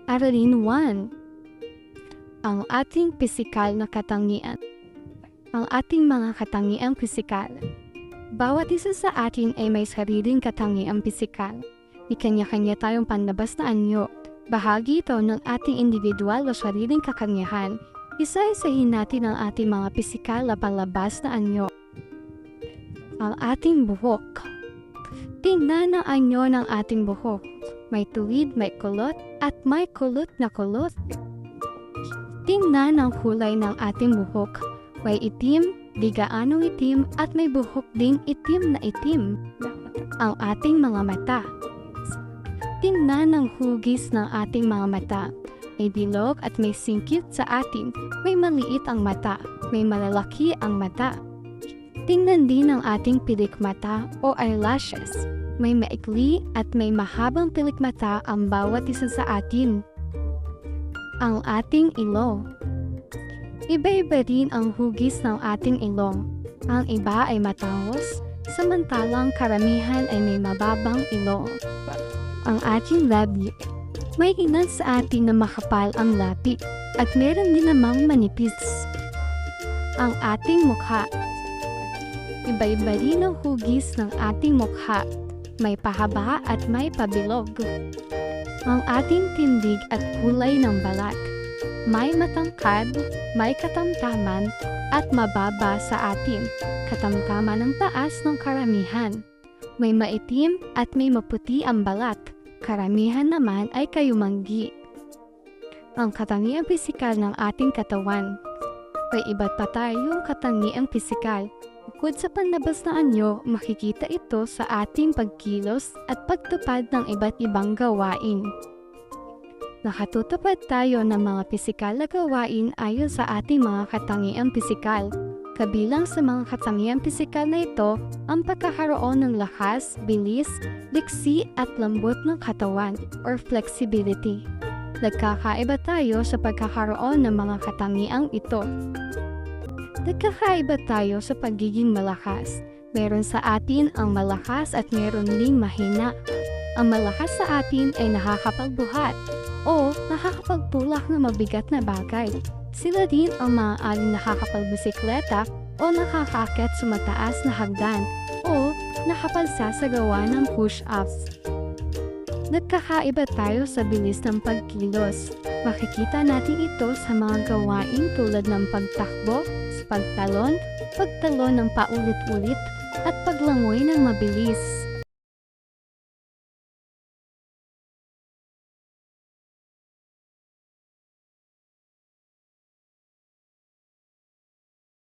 Aralin 1. Ang ating pisikal na katangian. Ang ating mga katangiang pisikal. Bawat isa sa atin ay may sariling katangiang pisikal. May kanya-kanya tayong panlabas na anyo. Bahagi ito ng ating individual o sariling kakanyahan. Isa-isahin natin ang ating mga pisikal na panlabas na anyo. Ang ating buhok. Tingnan ang anyo ng ating buhok. May tuwid, may kulot, at may kulot na kulot. Tingnan ang kulay ng ating buhok. May itim, di gaanong itim, at may buhok ding itim na itim. Ang ating mga mata. Tingnan ang hugis ng ating mga mata. May bilog at may singkit sa atin. May maliit ang mata. May malalaki ang mata. Tingnan din ang ating pilik mata o eyelashes. May maikli at may mahabang pilik mata ang bawat isa sa atin. Ang ating ilong. Iba-iba rin ang hugis ng ating ilong. Ang iba ay matangos, samantalang karamihan ay may mababang ilong. Ang ating labi. May ilan sa atin na makapal ang labi at meron din namang manipis. Ang ating mukha. Iba-iba rin ang hugis ng ating mukha. May pahaba at may pabilog. Ang ating tindig at kulay ng balat. May matangkad, may katamtaman, at mababa sa atin. Katamtaman ng taas ng karamihan. May maitim at may maputi ang balat. Karamihan naman ay kayumanggi. Ang katangiang pisikal ng ating katawan. May iba't pa tayong katangiang pisikal. Bukod sa panlabas na anyo, makikita ito sa ating pagkilos at pagtupad ng iba't ibang gawain. Nakatutupad tayo ng mga pisikal na gawain ayon sa ating mga katangiang pisikal. Kabilang sa mga katangiang pisikal na ito, ang pagkakaroon ng lakas, bilis, liksi at lambot ng katawan or flexibility. Nagkakaiba tayo sa pagkakaroon ng mga katangiang ito. Nagkakaiba tayo sa pagiging malakas. Meron sa atin ang malakas at meron ding mahina. Ang malakas sa atin ay nakakapagbuhat o nakakapagtulak ng mabigat na bagay. Sila din ang maaaring nakakapagbisikleta o nakakaakyat sa mataas na hagdan o nakapagsasagawa ng push-ups. Nagkakaiba tayo sa bilis ng pagkilos. Makikita natin ito sa mga gawain tulad ng pagtakbo, pagtalon ng paulit-ulit, at paglangoy ng mabilis.